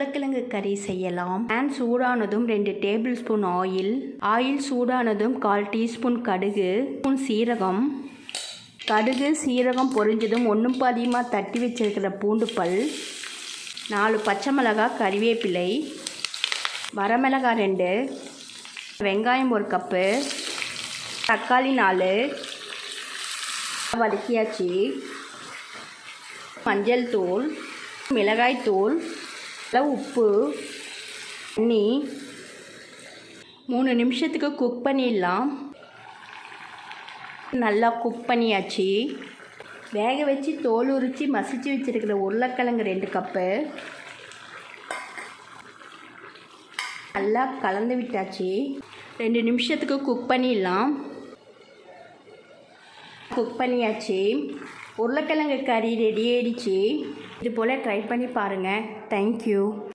உருளைக்கிழங்கு கறி செய்யலாம். பேன் சூடானதும் 2 டேபிள் ஸ்பூன் ஆயில் சூடானதும் 1/4 டீஸ்பூன் கடுகு, சீரகம். கடுகு சீரகம் பொரிஞ்சதும் 1 பாதியமாக தட்டி வச்சிருக்கிற பூண்டு பல், 4 பச்சை மிளகாய், கறிவேப்பிலை, வரமிளகாய் 2, வெங்காயம் 1 கப்பு, தக்காளி 4 வதக்கியாச்சு. மஞ்சள் தூள், மிளகாய் தூள், உப்பு, தண்ணி. 3 நிமிஷத்துக்கு குக் பண்ணிடலாம். நல்லா குக் பண்ணியாச்சு. வேக வச்சு தோல் உரித்து மசிச்சு வச்சுருக்கிற உருளைக்கிழங்கு 2 கப்பு நல்லா கலந்து விட்டாச்சு. 2 நிமிஷத்துக்கு குக் பண்ணிடலாம். குக் பண்ணியாச்சு. உருளைக்கிழங்கு கறி ரெடி ஆயிடுச்சு. இது போல் ட்ரை பண்ணி பாருங்கள். தேங்க்யூ.